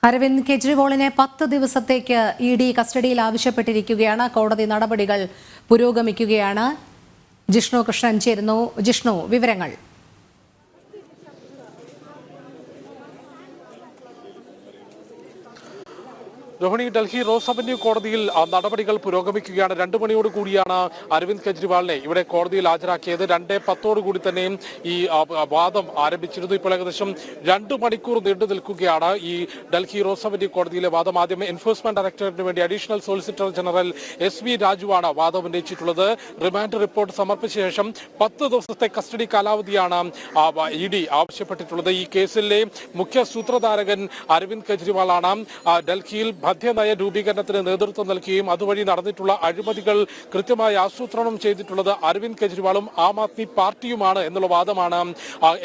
അരവിന്ദ് കെജ്രിവാളിനെ 10 ദിവസത്തേക്ക് ഇഡി കസ്റ്റഡിയിൽ ആവശ്യപ്പെട്ടിരിക്കുകയാണ്. കോടതി നടപടികൾ പുരോഗമിക്കുകയാണ്. ജിഷ്ണു കൃഷ്ണൻ ചേരുന്നു. ജിഷ്ണു, വിവരങ്ങൾ. രോഹിണി, ഡൽഹി റോസ് അവന്യൂ കോടതിയിൽ നടപടികൾ പുരോഗമിക്കുകയാണ്. 2 മണിയോട് കൂടിയാണ് അരവിന്ദ് കെജ്രിവാളിനെ ഇവിടെ കോടതിയിൽ ഹാജരാക്കിയത്. 2:10 കൂടി തന്നെയും ഈ വാദം ആരംഭിച്ചിരുന്നു. ഇപ്പോൾ ഏകദേശം 2 മണിക്കൂർ നീണ്ടു നിൽക്കുകയാണ് ഈ ഡൽഹി റോസ് അവന്യൂ കോടതിയിലെ വാദം. ആദ്യം എൻഫോഴ്സ്മെന്റ് ഡയറക്ടറേറ്റിന് വേണ്ടി അഡീഷണൽ സോളിസിറ്റർ ജനറൽ SV രാജുവാണ് വാദം ഉന്നയിച്ചിട്ടുള്ളത്. റിമാൻഡ് റിപ്പോർട്ട് സമർപ്പിച്ച ശേഷം 10 ദിവസത്തെ കസ്റ്റഡി കാലാവധിയാണ് ഇഡി ആവശ്യപ്പെട്ടിട്ടുള്ളത്. ഈ കേസിലെ മുഖ്യ സൂത്രധാരകൻ അരവിന്ദ് കെജ്രിവാളാണ്. ഡൽഹിയിൽ മധ്യനയ രൂപീകരണത്തിന് നേതൃത്വം നൽകുകയും അതുവഴി നടന്നിട്ടുള്ള അഴിമതികൾ കൃത്യമായി ആസൂത്രണം ചെയ്തിട്ടുള്ളത് അരവിന്ദ് കെജ്രിവാളും ആം ആദ്മി പാർട്ടിയുമാണ് എന്നുള്ള വാദമാണ്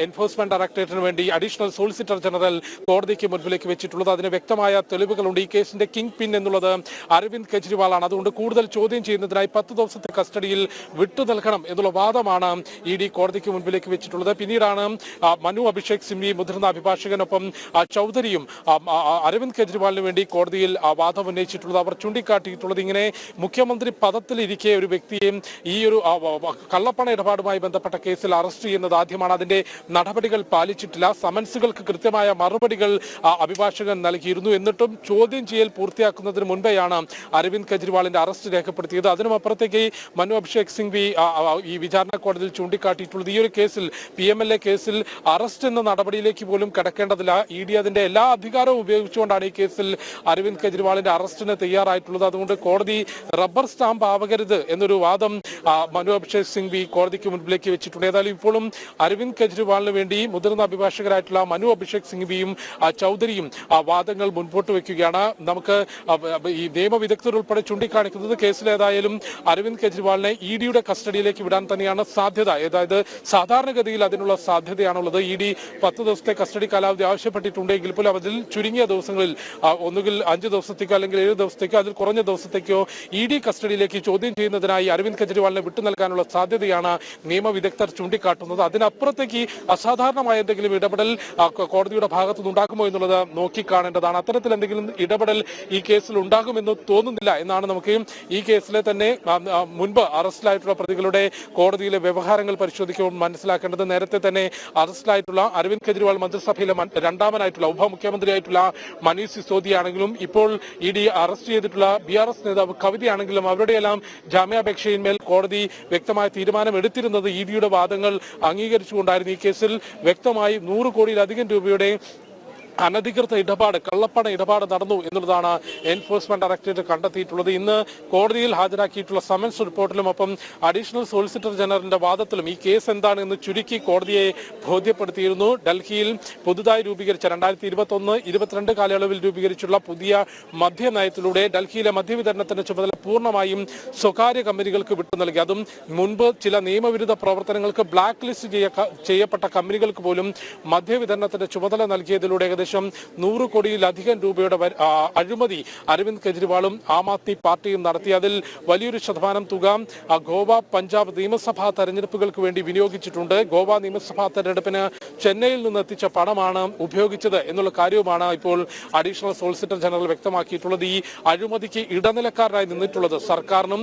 എൻഫോഴ്സ്മെന്റ് ഡയറക്ടറേറ്റിന് വേണ്ടി അഡീഷണൽ സോളിസിറ്റർ ജനറൽ കോടതിക്ക് മുൻപിലേക്ക് വെച്ചിട്ടുള്ളത്. അതിന് വ്യക്തമായ തെളിവുകളുണ്ട്. ഈ കേസിന്റെ കിങ് പിൻ എന്നുള്ളത് അരവിന്ദ് കെജ്രിവാളാണ്. അതുകൊണ്ട് കൂടുതൽ ചോദ്യം ചെയ്യുന്നതിനായി 10 ദിവസത്തെ കസ്റ്റഡിയിൽ വിട്ടു നൽകണം എന്നുള്ള വാദമാണ് ഇഡി കോടതിക്ക് മുൻപിലേക്ക് വെച്ചിട്ടുള്ളത്. പിന്നീടാണ് മനു അഭിഷേക് സിംഗ്വി, മുതിർന്ന അഭിഭാഷകനൊപ്പം ചൗധരിയും അരവിന്ദ് കെജ്രിവാളിന് വേണ്ടി കോടതിയിൽ വാദം ഉന്നയിച്ചിട്ടുള്ളത്. അവർ ചൂണ്ടിക്കാട്ടിയിട്ടുള്ളത് ഇങ്ങനെ മുഖ്യമന്ത്രി പദത്തിലിരിക്കെ ഒരു വ്യക്തിയെ ഈ ഒരു കള്ളപ്പണ ഇടപാടുമായി ബന്ധപ്പെട്ട കേസിൽ അറസ്റ്റ് ചെയ്യുന്നത് ആദ്യമാണ്. അതിന്റെ നടപടികൾ പാലിച്ചിട്ടില്ല. സമൻസുകൾക്ക് കൃത്യമായ മറുപടികൾ അഭിഭാഷകൻ നൽകിയിരുന്നു. എന്നിട്ടും ചോദ്യം ചെയ്യൽ പൂർത്തിയാക്കുന്നതിന് മുൻപെയാണ് അരവിന്ദ് കെജ്രിവാളിന്റെ അറസ്റ്റ് രേഖപ്പെടുത്തിയത്. അതിനും അപ്പുറത്തേക്ക് മനു അഭിഷേക് സിംഗ്വി ഈ വിചാരണ കോടതിയിൽ ചൂണ്ടിക്കാട്ടിയിട്ടുള്ളത് ഈ ഒരു കേസിൽ PMLA കേസിൽ അറസ്റ്റ് എന്ന നടപടിയിലേക്ക് പോലും കടക്കേണ്ടതില്ല. ഇഡി അതിന്റെ എല്ലാ അധികാരവും ഉപയോഗിച്ചുകൊണ്ടാണ് ഈ കേസിൽ അരവിന്ദ് കെജ്രിവാളിന്റെ അറസ്റ്റിന് തയ്യാറായിട്ടുള്ളത്. അതുകൊണ്ട് കോടതി റബ്ബർ സ്റ്റാമ്പ് ആവരുത് എന്നൊരു വാദം മനു അഭിഷേക് സിംഗ്വി കോടതിക്ക് മുൻപിലേക്ക് വെച്ചിട്ടുണ്ട്. ഏതായാലും ഇപ്പോഴും അരവിന്ദ് കെജ്രിവാളിന് വേണ്ടി മുതിർന്ന അഭിഭാഷകരായിട്ടുള്ള മനു അഭിഷേക് സിംഗ്വിയും ചൗധരിയും വാദങ്ങൾ മുൻപോട്ട് വെക്കുകയാണ്. നമുക്ക് ഈ നിയമവിദഗ്ധർ ഉൾപ്പെടെ ചൂണ്ടിക്കാണിക്കുന്നത് കേസിൽ ഏതായാലും അരവിന്ദ് കെജ്രിവാളിനെ ഇഡിയുടെ കസ്റ്റഡിയിലേക്ക് വിടാൻ തന്നെയാണ് സാധ്യത. അതായത് സാധാരണഗതിയിൽ അതിനുള്ള സാധ്യതയാണുള്ളത്. ഇഡി 10 ദിവസത്തെ കസ്റ്റഡി കാലാവധി ആവശ്യപ്പെട്ടിട്ടുണ്ടെങ്കിൽ പോലും അതിൽ ചുരുങ്ങിയ ദിവസങ്ങളിൽ ഒന്നുകിൽ 5 ദിവസത്തേക്കോ അല്ലെങ്കിൽ 7 ദിവസത്തേക്കോ അതിൽ കുറഞ്ഞ ദിവസത്തേക്കോ ഇഡി കസ്റ്റഡിയിലേക്ക് ചോദ്യം ചെയ്യുന്നതിനായി അരവിന്ദ് കെജ്രിവാളിനെ വിട്ടു നൽകാനുള്ള സാധ്യതയാണ് നിയമവിദഗ്ധർ ചൂണ്ടിക്കാട്ടുന്നത്. അതിനപ്പുറത്തേക്ക് അസാധാരണമായ എന്തെങ്കിലും ഇടപെടൽ കോടതിയുടെ ഭാഗത്തുനിന്ന് ഉണ്ടാകുമോ എന്നുള്ളത് നോക്കിക്കാണേണ്ടതാണ്. അത്തരത്തിൽ എന്തെങ്കിലും ഇടപെടൽ ഈ കേസിൽ ഉണ്ടാകുമെന്ന് തോന്നുന്നില്ല എന്നാണ് നമുക്ക് ഈ കേസിലെ തന്നെ മുൻപ് അറസ്റ്റിലായിട്ടുള്ള പ്രതികളുടെ കോടതിയിലെ വ്യവഹാരങ്ങൾ പരിശോധിക്കുമ്പോൾ മനസ്സിലാക്കേണ്ടത്. നേരത്തെ തന്നെ അറസ്റ്റിലായിട്ടുള്ള അരവിന്ദ് കെജ്രിവാൾ മന്ത്രിസഭയിലെ രണ്ടാമനായിട്ടുള്ള ഉപമുഖ്യമന്ത്രിയായിട്ടുള്ള മനീഷ് സിസോദിയാണെങ്കിലും ഇപ്പോൾ ഇഡി അറസ്റ്റ് ചെയ്തിട്ടുള്ള BRS നേതാവ് കവിതയാണെങ്കിലും അവരുടെയെല്ലാം ജാമ്യാപേക്ഷയിന്മേൽ കോടതി വ്യക്തമായ തീരുമാനം എടുത്തിരുന്നത് ഇഡിയുടെ വാദങ്ങൾ അംഗീകരിച്ചുകൊണ്ടായിരുന്നു. ഈ കേസിൽ വ്യക്തമായി 100 കോടിയിലധികം രൂപയുടെ അനധികൃത ഇടപാട്, കള്ളപ്പണ ഇടപാട് നടന്നു എന്നുള്ളതാണ് എൻഫോഴ്സ്മെന്റ് ഡയറക്ടറേറ്റ് കണ്ടെത്തിയിട്ടുള്ളത്. ഇന്ന് കോടതിയിൽ ഹാജരാക്കിയിട്ടുള്ള സമൻസ് റിപ്പോർട്ടിലും ഒപ്പം അഡീഷണൽ സോളിസിറ്റർ ജനറലിന്റെ വാദത്തിലും ഈ കേസ് എന്താണെന്ന് ചുരുക്കി കോടതിയെ ബോധ്യപ്പെടുത്തിയിരുന്നു. ഡൽഹിയിൽ പുതുതായി രൂപീകരിച്ച 2021-22 കാലയളവിൽ രൂപീകരിച്ചുള്ള പുതിയ മദ്യനയത്തിലൂടെ ഡൽഹിയിലെ മദ്യവിതരണത്തിന്റെ ചുമതല പൂർണ്ണമായും സ്വകാര്യ കമ്പനികൾക്ക് വിട്ടു നൽകി. അതും മുൻപ് ചില നിയമവിരുദ്ധ പ്രവർത്തനങ്ങൾക്ക് ബ്ലാക്ക് ലിസ്റ്റ് ചെയ്യപ്പെട്ട കമ്പനികൾക്ക് പോലും മദ്യവിതരണത്തിന്റെ ചുമതല നൽകിയതിലൂടെ ഏകദേശം 100 കോടിയിലധികം രൂപയുടെ അഴിമതി അരവിന്ദ് കെജ്രിവാളും ആം ആദ്മി പാർട്ടിയും നടത്തി. അതിൽ വലിയൊരു ശതമാനം തുക ഗോവ, പഞ്ചാബ് നിയമസഭാ തെരഞ്ഞെടുപ്പുകൾക്ക് വേണ്ടി വിനിയോഗിച്ചിട്ടുണ്ട്. ഗോവ നിയമസഭാ തെരഞ്ഞെടുപ്പിന് ചെന്നൈയിൽ നിന്ന് എത്തിച്ച പണമാണ് ഉപയോഗിച്ചത് എന്നുള്ള കാര്യവുമാണ് ഇപ്പോൾ അഡീഷണൽ സോളിസിറ്റർ ജനറൽ വ്യക്തമാക്കിയിട്ടുള്ളത്. ഈ അഴിമതിക്ക് ഇടനിലക്കാരനായി നിന്നിട്ടുള്ളത് സർക്കാരിനും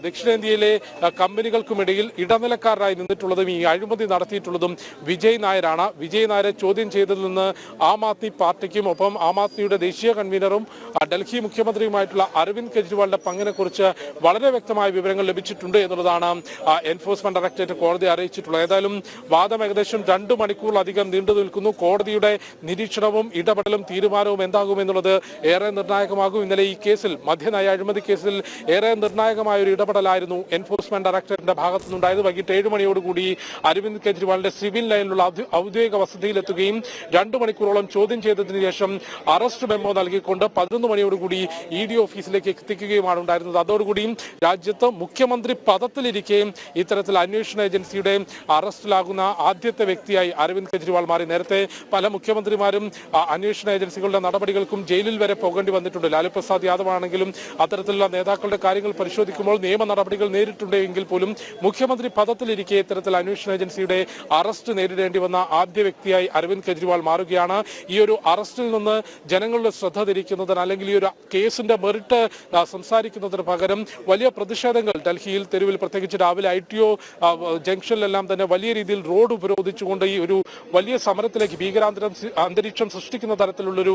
ദക്ഷിണേന്ത്യയിലെ കമ്പനികൾക്കുമിടയിൽ ഇടനിലക്കാരനായി നിന്നിട്ടുള്ളതും ഈ അഴിമതി നടത്തിയിട്ടുള്ളതും വിജയ് നായരാണ്. വിജയ് നായരെ ചോദ്യം ചെയ്തതിൽ നിന്ന് ആം ആദ്മി പാർട്ടിക്കും ഒപ്പം ആം ആദ്മിയുടെ ദേശീയ കൺവീനറും ഡൽഹി മുഖ്യമന്ത്രിയുമായിട്ടുള്ള അരവിന്ദ് കെജ്രിവാളിന്റെ പങ്കിനെ കുറിച്ച് വളരെ വ്യക്തമായ വിവരങ്ങൾ ലഭിച്ചിട്ടുണ്ട് എന്നുള്ളതാണ് എൻഫോഴ്സ്മെന്റ് ഡയറക്ടറേറ്റ് കോടതി അറിയിച്ചിട്ടുള്ളത്. ഏതായാലും വാദം ഏകദേശം 2 മണിക്കൂറിലധികം നീണ്ടു നിൽക്കുന്നു. കോടതിയുടെ നിരീക്ഷണവും ഇടപെടലും തീരുമാനവും എന്താകുമെന്നുള്ളത് ഏറെ നിർണായകമാകും. ഇന്നലെ ഈ കേസിൽ മദ്യനയ അഴിമതി കേസിൽ ഏറെ നിർണായകമായ ഒരു ഇടപെടലായിരുന്നു എൻഫോഴ്സ്മെന്റ് ഡയറക്ടറേറ്റിന്റെ ഭാഗത്തുനിന്നുണ്ടായത്. വൈകിട്ട് 7 മണിയോടുകൂടി അരവിന്ദ് കെജ്രിവാളിന്റെ സിവിൽ ലൈനിലുള്ള ഔദ്യോഗിക വസതിയിലെത്തുകയും 2 മണിക്കൂറോളം ചോദ്യം ചെയ്തതിനു ശേഷം അറസ്റ്റ് മെമ്മോ നൽകിക്കൊണ്ട് 11 മണിയോടുകൂടി ഇഡി ഓഫീസിലേക്ക് എത്തിക്കുകയുമാണ് ഉണ്ടായിരുന്നത്. അതോടുകൂടി രാജ്യത്ത് മുഖ്യമന്ത്രി പദത്തിലിരിക്കുകയും ഇത്തരത്തിൽ അന്വേഷണ ഏജൻസിയുടെ അറസ്റ്റിലാകുന്ന ആദ്യത്തെ വ്യക്തിയായി അരവിന്ദ് കെജ്രിവാൾ മാറി. നേരത്തെ പല മുഖ്യമന്ത്രിമാരും അന്വേഷണ ഏജൻസികളുടെ നടപടികൾക്കും ജയിലിൽ വരെ പോകേണ്ടി വന്നിട്ടുണ്ട്. ലാലു പ്രസാദ് യാദവ് ആണെങ്കിലും അത്തരത്തിലുള്ള നേതാക്കളുടെ കാര്യങ്ങൾ പരിശോധിക്കുമ്പോൾ നിയമ നടപടികൾ നേരിട്ടുണ്ടെങ്കിൽ പോലും മുഖ്യമന്ത്രി പദത്തിലിരിക്കെ ഇത്തരത്തിൽ അന്വേഷണ ഏജൻസിയുടെ അറസ്റ്റ് നേരിടേണ്ടി വന്ന ആദ്യ വ്യക്തിയായി അരവിന്ദ് കെജ്രിവാൾ മാറുകയാണ്. ഈ ഒരു അറസ്റ്റിൽ നിന്ന് ജനങ്ങളുടെ ശ്രദ്ധ തിരിക്കുന്നതിന് അല്ലെങ്കിൽ ഈ ഒരു കേസിന്റെ മെറിറ്റ് സംസാരിക്കുന്നതിന് പകരം വലിയ പ്രതിഷേധങ്ങൾ ഡൽഹിയിൽ തെരുവിൽ പ്രത്യേകിച്ച് രാവിലെ ITO ജംഗ്ഷനിലെല്ലാം തന്നെ വലിയ രീതിയിൽ റോഡ് ഉപരോധിച്ചുകൊണ്ട് ഈ ഒരു വലിയ സമരത്തിലേക്ക് അന്തരീക്ഷം സൃഷ്ടിക്കുന്ന തരത്തിലുള്ളൊരു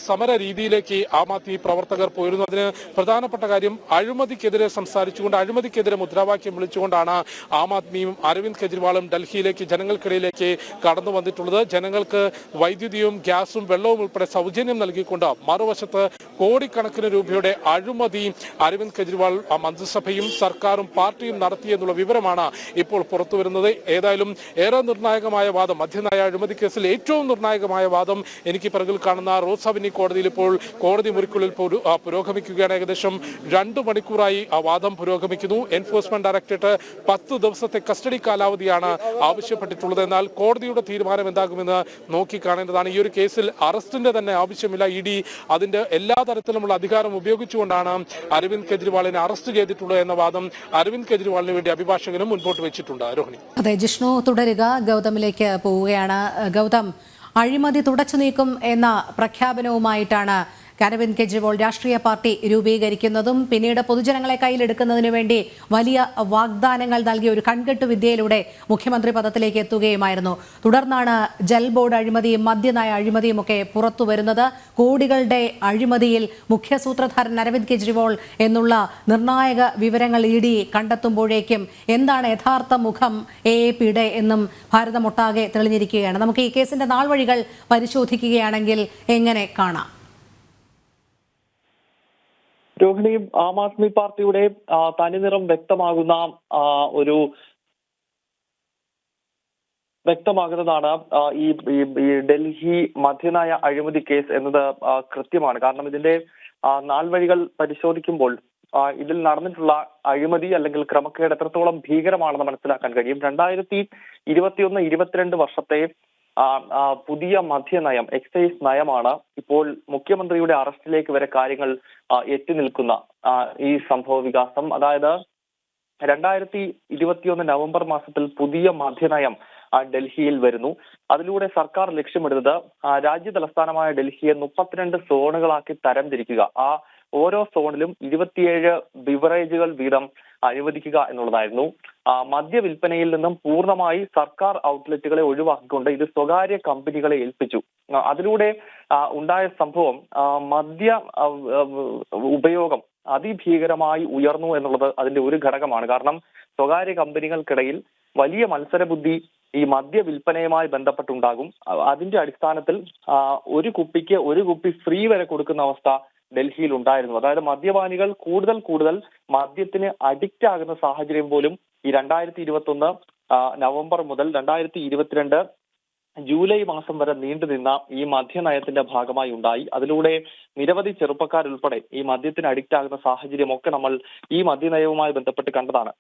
സമര രീതിയിലേക്ക് ആം ആദ്മി പ്രവർത്തകർ പോയിരുന്നു. അതിന് പ്രധാനപ്പെട്ട കാര്യം അഴിമതിക്കെതിരെ സംസാരിച്ചുകൊണ്ട് അഴിമതിക്കെതിരെ മുദ്രാവാക്യം വിളിച്ചുകൊണ്ടാണ് ആം ആദ്മിയും അരവിന്ദ് കെജ്രിവാളും ഡൽഹിയിലേക്ക് ജനങ്ങൾക്കിടയിലേക്ക് കടന്നു വന്നിട്ടുള്ളത്. ജനങ്ങൾക്ക് വൈദ്യുതിയും ഗ്യാസും വെള്ളവും ഉൾപ്പെടെ സൗജന്യം നൽകിക്കൊണ്ട് മറുവശത്ത് കോടിക്കണക്കിന് രൂപയുടെ അഴിമതി അരവിന്ദ് കെജ്രിവാൾ മന്ത്രിസഭയും സർക്കാരും പാർട്ടിയും നടത്തിയെന്നുള്ള വിവരമാണ് ഇപ്പോൾ പുറത്തു വരുന്നത്. ഏതായാലും ഏറെ നിർണായകമായ വാദം, മദ്യനയ അഴിമതി കേസിൽ ഏറ്റവും നിർണായകമായ വാദം എനിക്ക് പിറകിൽ കാണുന്ന റോസ് അവന്യൂ കോടതിയിൽ ഇപ്പോൾ കോടതി മുറിക്കുള്ളിൽ പുരോഗമിക്കുകയാണ്. ഏകദേശം 2 മണിക്കൂറായി ആ വാദം പുരോഗമിക്കുന്നു. എൻഫോഴ്സ്മെന്റ് ഡയറക്ടറേറ്റ് 10 ദിവസത്തെ കസ്റ്റഡി കാലാവധിയാണ് ആവശ്യപ്പെട്ടിട്ടുള്ളത്. എന്നാൽ കോടതിയുടെ തീരുമാനം എന്താകുമെന്ന് നോക്കിക്കാണേണ്ടതാണ്. ഈ ഒരു കേസിൽ അറസ്റ്റിന്റെ തന്നെ ആവശ്യമില്ല. ED അതിന്റെ എല്ലാ തരത്തിലുമുള്ള അധികാരം ഉപയോഗിച്ചുകൊണ്ടാണ് അരവിന്ദ് കെജ്രിവാളിനെ അറസ്റ്റ് ചെയ്തിട്ടുള്ളത് എന്ന വാദം അരവിന്ദ് കെജ്രിവാളിന് വേണ്ടി അഭിഭാഷകനും മുൻപോട്ട് വെച്ചിട്ടുണ്ട്. രോഹിണി. അതെ, ജിഷ്ണു തുടരുക. ഗൗതമിലേക്ക് പോവുകയാണ്. ഗൗതം, അഴിമതി തുടച്ചു നീക്കും എന്ന പ്രഖ്യാപനവുമായിട്ടാണ് അരവിന്ദ് കെജ്രിവാൾ രാഷ്ട്രീയ പാർട്ടി രൂപീകരിക്കുന്നതും പിന്നീട് പൊതുജനങ്ങളെ കയ്യിലെടുക്കുന്നതിന് വേണ്ടി വലിയ വാഗ്ദാനങ്ങൾ നൽകിയ ഒരു കൺകെട്ടു വിദ്യയിലൂടെ മുഖ്യമന്ത്രി പദത്തിലേക്ക് എത്തുകയുമായിരുന്നു. തുടർന്നാണ് ജൽ ബോർഡ് അഴിമതിയും മദ്യനയ അഴിമതിയും ഒക്കെ പുറത്തു വരുന്നത്. കോടികളുടെ അഴിമതിയിൽ മുഖ്യ സൂത്രധാരൻ അരവിന്ദ് കെജ്രിവാൾ എന്നുള്ള നിർണായക വിവരങ്ങൾ ED കണ്ടെത്തുമ്പോഴേക്കും എന്താണ് യഥാർത്ഥ മുഖം AAPയുടെ എന്നും ഭാരതമൊട്ടാകെ തെളിഞ്ഞിരിക്കുകയാണ്. നമുക്ക് ഈ കേസിന്റെ നാൾവഴികൾ പരിശോധിക്കുകയാണെങ്കിൽ എങ്ങനെ കാണാം? രോഹിണി, ആം ആദ്മി പാർട്ടിയുടെ തനിനിറം വ്യക്തമാകുന്നതാണ് ഈ ഡൽഹി മദ്യനയ അഴിമതി കേസ് എന്നത് കൃത്യമാണ്. കാരണം ഇതിന്റെ നാൾവഴികൾ പരിശോധിക്കുമ്പോൾ ഇതിൽ നടന്നിട്ടുള്ള അഴിമതി അല്ലെങ്കിൽ ക്രമക്കേട് എത്രത്തോളം ഭീകരമാണെന്ന് മനസ്സിലാക്കാൻ കഴിയും. 2021-22 വർഷത്തെ പുതിയ മദ്യനയം, എക്സൈസ് നയമാണ് ഇപ്പോൾ മുഖ്യമന്ത്രിയുടെ അറസ്റ്റിലേക്ക് വരെ കാര്യങ്ങൾ എത്തി നിൽക്കുന്ന ഈ സംഭവ വികാസം. അതായത് 2021 നവംബർ മാസത്തിൽ പുതിയ മദ്യനയം ഡൽഹിയിൽ വരുന്നു. അതിലൂടെ സർക്കാർ ലക്ഷ്യമിടുന്നത് രാജ്യ തലസ്ഥാനമായ ഡൽഹിയെ 32 സോണുകളാക്കി തരംതിരിക്കുക. ഓരോ സോണിലും 27 ബിവറേജുകൾ വീതം അനുവദിക്കുക എന്നുള്ളതായിരുന്നു. മദ്യവിൽപ്പനയിൽ നിന്നും പൂർണ്ണമായി സർക്കാർ ഔട്ട്ലെറ്റുകളെ ഒഴിവാക്കിക്കൊണ്ട് ഇത് സ്വകാര്യ കമ്പനികളെ ഏൽപ്പിച്ചു. അതിലൂടെ ഉണ്ടായ സംഭവം മദ്യ ഉപയോഗം അതിഭീകരമായി ഉയർന്നു എന്നുള്ളത് അതിന്റെ ഒരു ഘടകമാണ്. കാരണം സ്വകാര്യ കമ്പനികൾക്കിടയിൽ വലിയ മത്സരബുദ്ധി ഈ മദ്യ വിൽപ്പനയുമായി ബന്ധപ്പെട്ടുണ്ടാകും. അതിന്റെ അടിസ്ഥാനത്തിൽ ഒരു കുപ്പിക്ക് 1 കുപ്പി ഫ്രീ വരെ കൊടുക്കുന്ന അവസ്ഥ ഡൽഹിയിൽ ഉണ്ടായിരുന്നു. അതായത് മദ്യപാനികൾ കൂടുതൽ മദ്യത്തിന് അഡിക്റ്റ് ആകുന്ന സാഹചര്യം പോലും ഈ 2021 നവംബർ മുതൽ 2022 ജൂലൈ മാസം വരെ നീണ്ടുനിന്ന ഈ മദ്യനയത്തിന്റെ ഭാഗമായി ഉണ്ടായി. അതിലൂടെ നിരവധി ചെറുപ്പക്കാരുൾപ്പെടെ ഈ മദ്യത്തിന് അഡിക്റ്റ് ആകുന്ന സാഹചര്യമൊക്കെ നമ്മൾ ഈ മദ്യനയവുമായി ബന്ധപ്പെട്ട് കണ്ടതാണ്.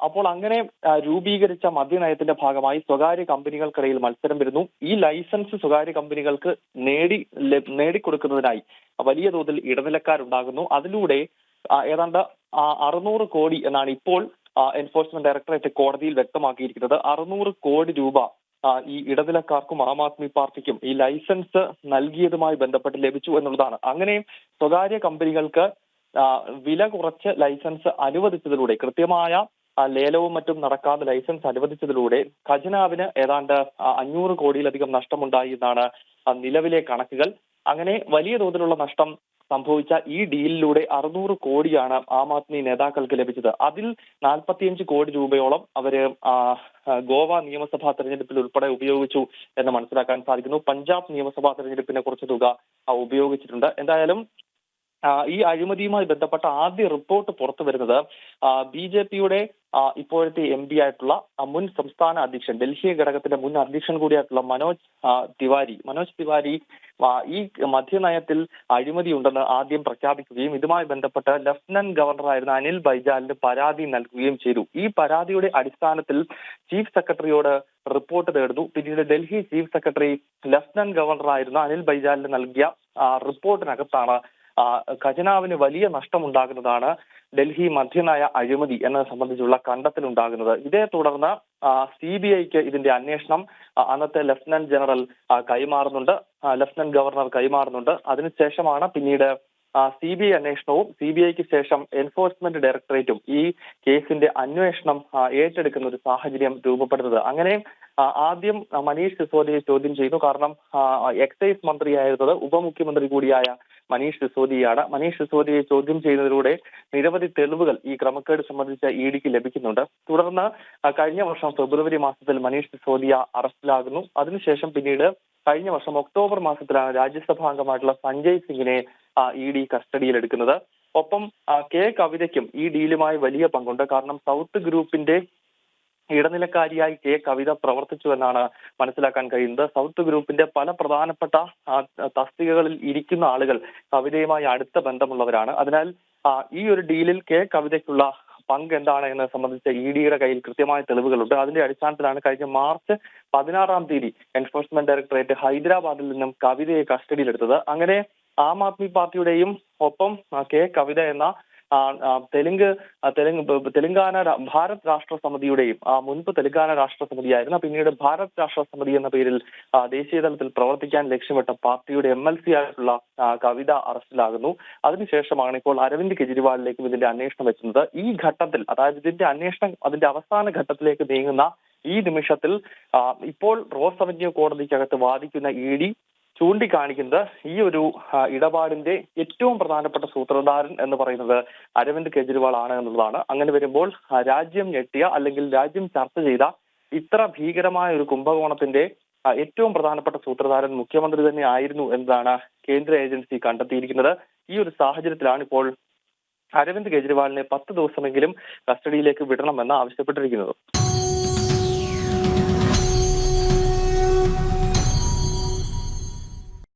അപ്പോൾ അങ്ങനെ രൂപീകരിച്ച മദ്യനയത്തിന്റെ ഭാഗമായി സ്വകാര്യ കമ്പനികൾക്കിടയിൽ മത്സരം വരുന്നു. ഈ ലൈസൻസ് സ്വകാര്യ കമ്പനികൾക്ക് നേടിക്കൊടുക്കുന്നതിനായി വലിയ തോതിൽ ഇടനിലക്കാരുണ്ടാകുന്നു. അതിലൂടെ ഏതാണ്ട് 600 കോടി എന്നാണ് ഇപ്പോൾ എൻഫോഴ്സ്മെന്റ് ഡയറക്ടറേറ്റ് കോടതിയിൽ വ്യക്തമാക്കിയിരിക്കുന്നത്. 600 കോടി രൂപ ഈ ഇടനിലക്കാർക്കും ആം ആദ്മി പാർട്ടിക്കും ഈ ലൈസൻസ് നൽകിയതുമായി ബന്ധപ്പെട്ട് ലഭിച്ചു എന്നുള്ളതാണ്. അങ്ങനെ സ്വകാര്യ കമ്പനികൾക്ക് വില കുറച്ച് ലൈസൻസ് അനുവദിച്ചതിലൂടെ, കൃത്യമായ ലേലവും മറ്റും നടക്കാതെ ലൈസൻസ് അനുവദിച്ചതിലൂടെ ഖജനാവിന് ഏതാണ്ട് 500 കോടിയിലധികം നഷ്ടമുണ്ടായി എന്നാണ് നിലവിലെ കണക്കുകൾ. അങ്ങനെ വലിയ തോതിലുള്ള നഷ്ടം സംഭവിച്ച ഈ ഡീലിലൂടെ 600 കോടിയാണ് ആം ആദ്മി നേതാക്കൾക്ക് ലഭിച്ചത്. അതിൽ 45 കോടി രൂപയോളം അവര് ഗോവ നിയമസഭാ തെരഞ്ഞെടുപ്പിൽ ഉൾപ്പെടെ ഉപയോഗിച്ചു എന്ന് മനസ്സിലാക്കാൻ സാധിക്കുന്നു. പഞ്ചാബ് നിയമസഭാ തെരഞ്ഞെടുപ്പിനെ കുറച്ച് തുക ഉപയോഗിച്ചിട്ടുണ്ട്. എന്തായാലും ഈ അഴിമതിയുമായി ബന്ധപ്പെട്ട ആദ്യ റിപ്പോർട്ട് പുറത്തു വരുന്നത് BJPയുടെ ഇപ്പോഴത്തെ MP ആയിട്ടുള്ള മുൻ സംസ്ഥാന അധ്യക്ഷൻ, ഡൽഹി ഘടകത്തിന്റെ മുൻ അധ്യക്ഷൻ കൂടിയായിട്ടുള്ള മനോജ് തിവാരി ഈ മദ്യനയത്തിൽ അഴിമതി ഉണ്ടെന്ന് ആദ്യം പ്രഖ്യാപിക്കുകയും ഇതുമായി ബന്ധപ്പെട്ട് ലഫ്റ്റനന്റ് ഗവർണറായിരുന്ന അനിൽ ബൈജാലിന് പരാതി നൽകുകയും ചെയ്തു. ഈ പരാതിയുടെ അടിസ്ഥാനത്തിൽ ചീഫ് സെക്രട്ടറിയോട് റിപ്പോർട്ട് തേടുന്നു. പിന്നീട് ഡൽഹി ചീഫ് സെക്രട്ടറി ലഫ്റ്റനന്റ് ഗവർണറായിരുന്ന അനിൽ ബൈജാലിന് നൽകിയ റിപ്പോർട്ടിനകത്താണ് ഖജനാവിന് വലിയ നഷ്ടമുണ്ടാകുന്നതാണ് ഡൽഹി മദ്യനയ അഴിമതി എന്നത് സംബന്ധിച്ചുള്ള കണ്ടെത്തലുണ്ടാകുന്നത്. ഇതേ തുടർന്ന് CBIക്ക് ഇതിന്റെ അന്വേഷണം അന്നത്തെ ലഫ്റ്റനന്റ് ജനറൽ കൈമാറുന്നുണ്ട്, ലഫ്റ്റനന്റ് ഗവർണർ കൈമാറുന്നുണ്ട്. അതിനുശേഷമാണ് പിന്നീട് CBI അന്വേഷണവും CBIക്ക് ശേഷം എൻഫോഴ്സ്മെന്റ് ഡയറക്ടറേറ്റും ഈ കേസിന്റെ അന്വേഷണം ഏറ്റെടുക്കുന്ന ഒരു സാഹചര്യം രൂപപ്പെടുന്നത്. അങ്ങനെ ആദ്യം മനീഷ് സിസോദിയെ ചോദ്യം ചെയ്തു. കാരണം എക്സൈസ് മന്ത്രിയായിരുന്നത് ഉപമുഖ്യമന്ത്രി കൂടിയായ മനീഷ് സിസോദിയാണ്. മനീഷ് സിസോദിയെ ചോദ്യം ചെയ്യുന്നതിലൂടെ നിരവധി തെളിവുകൾ ഈ ക്രമക്കേട് സംബന്ധിച്ച EDക്ക് ലഭിക്കുന്നുണ്ട്. തുടർന്ന് കഴിഞ്ഞ വർഷം ഫെബ്രുവരി മാസത്തിൽ മനീഷ് സിസോദിയ അറസ്റ്റിലാകുന്നു. അതിനുശേഷം പിന്നീട് കഴിഞ്ഞ വർഷം ഒക്ടോബർ മാസത്തിലാണ് രാജ്യസഭാ അംഗമായിട്ടുള്ള സഞ്ജയ് സിംഗിനെ ED കസ്റ്റഡിയിൽ എടുക്കുന്നത്. ഒപ്പം K കവിതയ്ക്കും ഈ ഡീലുമായി വലിയ പങ്കുണ്ട്. കാരണം സൗത്ത് ഗ്രൂപ്പിന്റെ ഇടനിലക്കാരിയായി K കവിത പ്രവർത്തിച്ചു എന്നാണ് മനസ്സിലാക്കാൻ കഴിയുന്നത്. സൗത്ത് ഗ്രൂപ്പിന്റെ പല പ്രധാനപ്പെട്ട തസ്തികകളിൽ ഇരിക്കുന്ന ആളുകൾ കവിതയുമായി അടുത്ത ബന്ധമുള്ളവരാണ്. അതിനാൽ ഈ ഒരു ഡീലിൽ K കവിതയ്ക്കുള്ള പങ്ക് എന്താണ് എന്നത് സംബന്ധിച്ച് EDയുടെ കയ്യിൽ കൃത്യമായ തെളിവുകളുണ്ട്. അതിന്റെ അടിസ്ഥാനത്തിലാണ് കഴിഞ്ഞ മാർച്ച് 16 തീയതി എൻഫോഴ്സ്മെന്റ് ഡയറക്ടറേറ്റ് ഹൈദരാബാദിൽ നിന്നും കവിതയെ കസ്റ്റഡിയിലെടുത്തത്. അങ്ങനെ ആം ആദ്മി പാർട്ടിയുടെയും ഒപ്പം K കവിത എന്ന തെലങ്കാന ഭാരത് രാഷ്ട്ര സമിതിയുടെയും മുൻപ് തെലങ്കാന രാഷ്ട്ര സമിതിയായിരുന്നു, പിന്നീട് ഭാരത് രാഷ്ട്ര സമിതി എന്ന പേരിൽ ദേശീയ തലത്തിൽ പ്രവർത്തിക്കാൻ ലക്ഷ്യമിട്ട പാർട്ടിയുടെ MLC ആയിട്ടുള്ള കവിത അറസ്റ്റിലാകുന്നു. അതിനുശേഷമാണ് ഇപ്പോൾ അരവിന്ദ് കെജ്രിവാളിലേക്കും ഇതിന്റെ അന്വേഷണം എത്തുന്നത്. ഈ ഘട്ടത്തിൽ, അതായത് ഇതിന്റെ അന്വേഷണം അതിന്റെ അവസാന ഘട്ടത്തിലേക്ക് നീങ്ങുന്ന ഈ നിമിഷത്തിൽ ഇപ്പോൾ റോസ് അവന്യൂ കോടതിക്കകത്ത് വാദിക്കുന്ന ED ചൂണ്ടിക്കാണിക്കുന്നത് ഈ ഒരു ഇടപാടിന്റെ ഏറ്റവും പ്രധാനപ്പെട്ട സൂത്രധാരൻ എന്ന് പറയുന്നത് അരവിന്ദ് കെജ്രിവാൾ ആണ് എന്നുള്ളതാണ്. അങ്ങനെ വരുമ്പോൾ രാജ്യം ഞെട്ടിയ അല്ലെങ്കിൽ രാജ്യം ചർച്ച ചെയ്ത ഇത്ര ഭീകരമായ ഒരു കുംഭകോണത്തിന്റെ ഏറ്റവും പ്രധാനപ്പെട്ട സൂത്രധാരൻ മുഖ്യമന്ത്രി തന്നെ ആയിരുന്നു എന്നതാണ് കേന്ദ്ര ഏജൻസി കണ്ടെത്തിയിരിക്കുന്നത്. ഈ ഒരു സാഹചര്യത്തിലാണ് ഇപ്പോൾ അരവിന്ദ് കെജ്രിവാളിനെ 10 ദിവസമെങ്കിലും കസ്റ്റഡിയിലേക്ക് വിടണമെന്ന് ആവശ്യപ്പെട്ടിരിക്കുന്നത്.